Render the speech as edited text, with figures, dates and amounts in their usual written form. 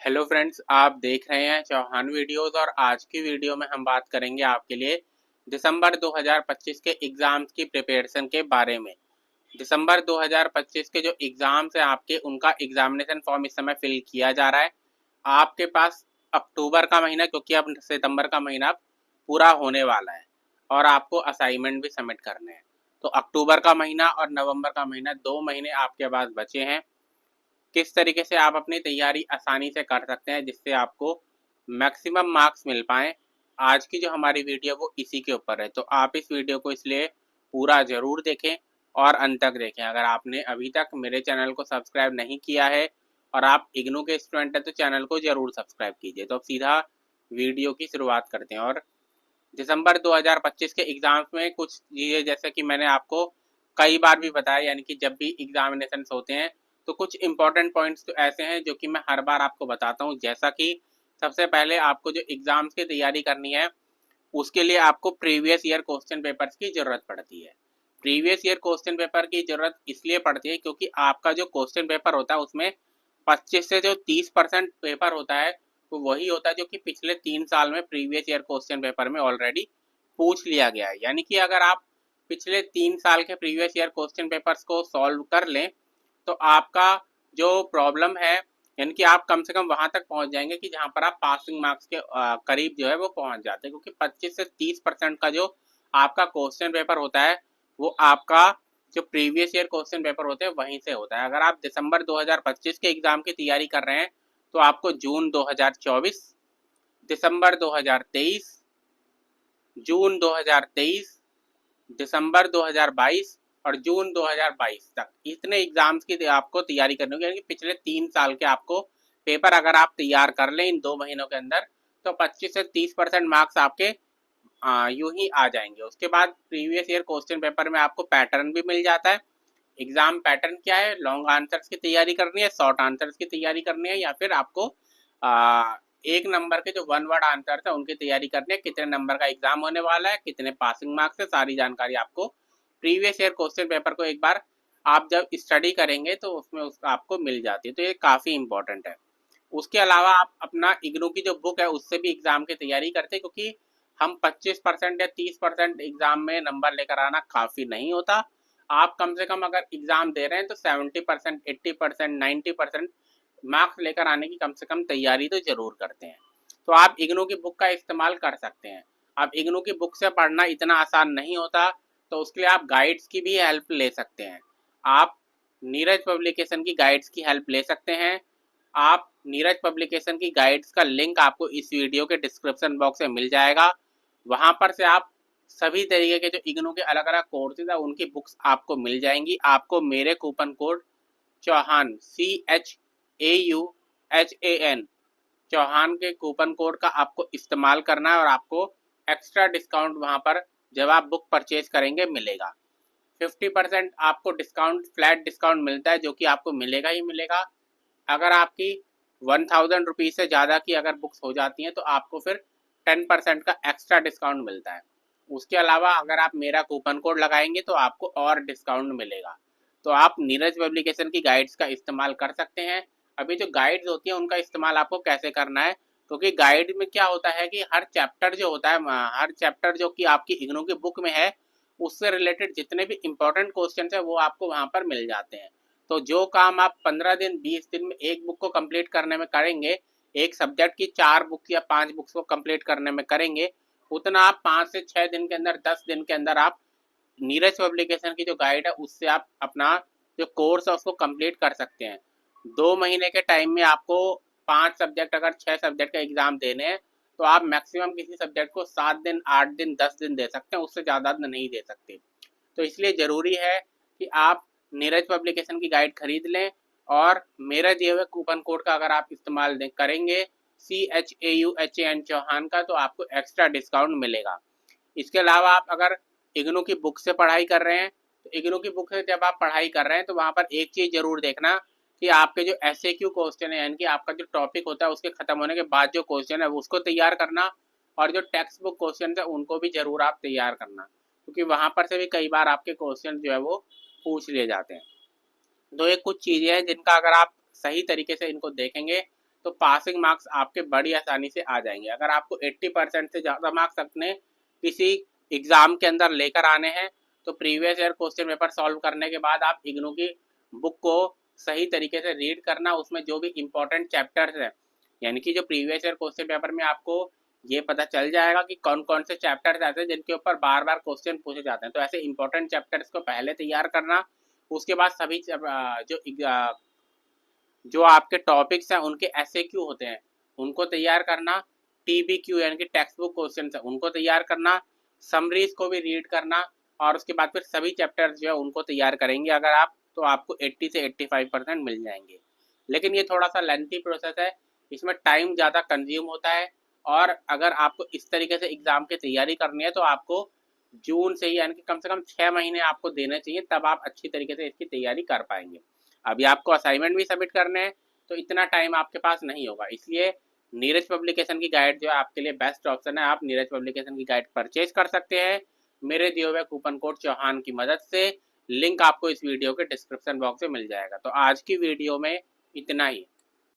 Hello friends, आप देख रहे हैं चौहान वीडियोस और आज की वीडियो में हम बात करेंगे आपके लिए दिसंबर 2025 के एग्ज़ाम्स की प्रिपरेशन के बारे में। दिसंबर 2025 के जो एग्ज़ाम्स हैं आपके, उनका एग्जामिनेशन फॉर्म इस समय फिल किया जा रहा है। आपके पास अक्टूबर का महीना, क्योंकि अब सितंबर का महीना पूरा होने वाला है और आपको असाइनमेंट भी सबमिट करने हैं। तो अक्टूबर का महीना और नवंबर का महीना, 2 महीने आपके पास बचे हैं। किस तरीके से आप अपनी तैयारी आसानी से कर सकते हैं जिससे आपको मैक्सिमम मार्क्स मिल पाएँ। आज की जो हमारी वीडियो वो इसी के ऊपर है, तो आप इस वीडियो को इसलिए पूरा ज़रूर देखें और अंत तक देखें। अगर आपने अभी तक मेरे चैनल को सब्सक्राइब नहीं किया है और आप इग्नू के स्टूडेंट हैं तो चैनल को ज़रूर सब्सक्राइब कीजिए। तो अब सीधा वीडियो की शुरुआत करते हैं। और दिसंबर 2025 के एग्ज़ाम्स में कुछ चीज़ें, जैसे कि मैंने आपको कई बार भी बताया, यानी कि जब भी एग्जामिनेशंस होते हैं तो कुछ इंपॉर्टेंट पॉइंट्स तो ऐसे हैं जो कि मैं हर बार आपको बताता हूं। जैसा कि सबसे पहले आपको जो एग्ज़ाम्स की तैयारी करनी है उसके लिए आपको प्रीवियस ईयर क्वेश्चन पेपर्स की ज़रूरत पड़ती है। प्रीवियस ईयर क्वेश्चन पेपर की ज़रूरत इसलिए पड़ती है क्योंकि आपका जो क्वेश्चन पेपर होता है उसमें 25 से जो 30% पेपर होता है तो वही होता है जो कि पिछले 3 साल में प्रीवियस ईयर क्वेश्चन पेपर में ऑलरेडी पूछ लिया गया है। यानी कि अगर आप पिछले 3 साल के प्रीवियस ईयर क्वेश्चन पेपर्स को सॉल्व कर लें तो आपका जो प्रॉब्लम है, यानी कि आप कम से कम वहां तक पहुंच जाएंगे कि जहां पर आप पासिंग मार्क्स के करीब जो है वो पहुंच जाते हैं, क्योंकि 25 से 30% का जो आपका क्वेश्चन पेपर होता है वो आपका जो प्रीवियस ईयर क्वेश्चन पेपर होते हैं वहीं से होता है। अगर आप दिसंबर 2025 के एग्जाम की तैयारी कर रहे हैं तो आपको जून 2024, दिसंबर 2023, जून 2023, दिसंबर 2022 और जून 2022 तक इतने एग्जाम्स की आपको तैयारी करनी होगी। यानी कि पिछले 3 साल के आपको पेपर अगर आप तैयार कर लें इन 2 महीनों के अंदर तो 25 से 30% मार्क्स आपके यूं ही आ जाएंगे। उसके बाद प्रीवियस ईयर क्वेश्चन पेपर में आपको पैटर्न भी मिल जाता है। एग्जाम पैटर्न क्या है, लॉन्ग आंसर्स की तैयारी करनी है, शॉर्ट आंसर्स की तैयारी करनी है, या फिर आपको एक नंबर के जो 1 वर्ड आंसर है उनकी तैयारी करनी है, कितने नंबर का एग्जाम होने वाला है, कितने पासिंग मार्क्स है, सारी जानकारी आपको प्रीवियस ईयर क्वेश्चन पेपर को एक बार आप जब स्टडी करेंगे तो उसमें उसका आपको मिल जाती है। तो ये काफ़ी इंपॉर्टेंट है। उसके अलावा आप अपना इग्नू की जो बुक है उससे भी एग्जाम की तैयारी करते हैं, क्योंकि हम 25% या 30% एग्जाम में नंबर लेकर आना काफ़ी नहीं होता। आप कम से कम अगर एग्जाम दे रहे हैं तो 70%, 80%, 90% मार्क्स लेकर आने की कम से कम तैयारी तो जरूर करते हैं। तो आप इग्नू की बुक का इस्तेमाल कर सकते हैं। अब इग्नू की बुक से पढ़ना इतना आसान नहीं होता, तो उसके लिए आप गाइड्स की भी हेल्प ले सकते हैं। आप नीरज पब्लिकेशन की गाइड्स की हेल्प ले सकते हैं। आप नीरज पब्लिकेशन की गाइड्स का लिंक आपको इस वीडियो के डिस्क्रिप्शन बॉक्स में मिल जाएगा। वहां पर से आप सभी तरीके के जो इग्नू के अलग अलग कोर्सेज है उनकी बुक्स आपको मिल जाएंगी। आपको मेरे coupon code Chauhan, CHAUHAN, Chauhan के कूपन कोड का आपको इस्तेमाल करना है और आपको एक्स्ट्रा डिस्काउंट वहां पर जब आप बुक परचेज करेंगे मिलेगा। 50% आपको डिस्काउंट, फ्लैट डिस्काउंट मिलता है जो कि आपको मिलेगा ही मिलेगा। अगर आपकी 1000 रुपीज़ से ज़्यादा की अगर बुक्स हो जाती हैं तो आपको फिर 10% का एक्स्ट्रा डिस्काउंट मिलता है। उसके अलावा अगर आप मेरा कूपन कोड लगाएंगे तो आपको और डिस्काउंट मिलेगा। तो आप नीरज पब्लिकेशन की गाइड्स का इस्तेमाल कर सकते हैं। अभी जो गाइड्स होती हैं उनका इस्तेमाल आपको कैसे करना है, क्योंकि गाइड में क्या होता है कि हर चैप्टर जो होता है, हर चैप्टर जो कि आपकी इग्नू की बुक में है उससे रिलेटेड जितने भी इंपॉर्टेंट क्वेश्चन है वो आपको वहाँ पर मिल जाते हैं। तो जो काम आप 15 दिन 20 दिन में एक बुक को कंप्लीट करने में करेंगे, एक सब्जेक्ट की 4 बुक या 5 बुक्स को कंप्लीट करने में करेंगे, उतना आप 5 से 6 दिन के अंदर, 10 दिन के अंदर आप नीरज पब्लिकेशन की जो गाइड है उससे आप अपना जो कोर्स है उसको कंप्लीट कर सकते हैं। 2 महीने के टाइम में आपको 5 सब्जेक्ट, अगर 6 सब्जेक्ट का एग्जाम देने हैं तो आप मैक्सिमम किसी सब्जेक्ट को 7 दिन, 8 दिन, 10 दिन दे सकते हैं, उससे ज़्यादा नहीं दे सकते। तो इसलिए ज़रूरी है कि आप नीरज पब्लिकेशन की गाइड खरीद लें और मेरा दिए हुए कूपन कोड का अगर आप इस्तेमाल करेंगे, CHAUHAN चौहान का, तो आपको एक्स्ट्रा डिस्काउंट मिलेगा। इसके अलावा आप अगर इग्नू की बुक से पढ़ाई कर रहे हैं तो इग्नू की बुक से जब आप पढ़ाई कर रहे हैं तो वहाँ पर एक चीज़ जरूर देखना कि आपके जो SAQ क्वेश्चन है, यानी कि आपका जो टॉपिक होता है उसके खत्म होने के बाद जो क्वेश्चन है उसको तैयार करना, और जो टेक्स्ट बुक क्वेश्चन है उनको भी जरूर आप तैयार करना, क्योंकि वहाँ पर से भी कई बार आपके क्वेश्चन जो है वो पूछ लिए जाते हैं। तो ये कुछ चीज़ें हैं जिनका अगर आप सही तरीके से इनको देखेंगे तो पासिंग मार्क्स आपके बड़ी आसानी से आ जाएंगे। अगर आपको 80% से ज़्यादा मार्क्स अपने किसी एग्ज़ाम के अंदर लेकर आने हैं तो previous year question paper solve करने के बाद आप इग्नू की बुक को सही तरीके से रीड करना, उसमें जो भी इम्पोर्टेंट चैप्टर्स हैं, यानी कि जो प्रीवियस ईयर क्वेश्चन पेपर में आपको ये पता चल जाएगा कि कौन कौन से चैप्टर्स ऐसे हैं जिनके ऊपर बार बार क्वेश्चन पूछे जाते हैं, तो ऐसे इंपॉर्टेंट चैप्टर्स को पहले तैयार करना। उसके बाद सभी जो आपके टॉपिक्स हैं उनके एसएक्यू होते हैं उनको तैयार करना, टीबीक्यू यानी कि टेक्स्ट बुक क्वेश्चन है उनको तैयार करना, समरीज को भी रीड करना, और उसके बाद फिर सभी चैप्टर्स जो है उनको तैयार करेंगे अगर आप, तो आपको 80 से 85% मिल जाएंगे। लेकिन ये थोड़ा सा लेंथी प्रोसेस है, इसमें टाइम ज़्यादा कंज्यूम होता है, और अगर आपको इस तरीके से एग्ज़ाम की तैयारी करनी है तो आपको जून से ही यानी कि कम से कम 6 महीने आपको देने चाहिए, तब आप अच्छी तरीके से इसकी तैयारी कर पाएंगे। अभी आपको असाइनमेंट भी सबमिट करने हैं तो इतना टाइम आपके पास नहीं होगा, इसलिए नीरज पब्लिकेशन की गाइड जो है आपके लिए बेस्ट ऑप्शन है। आप नीरज पब्लिकेशन की गाइड परचेज कर सकते हैं मेरे दिए हुए कूपन कोड चौहान की मदद से। लिंक आपको इस वीडियो के डिस्क्रिप्शन बॉक्स में मिल जाएगा। तो आज की वीडियो में इतना ही।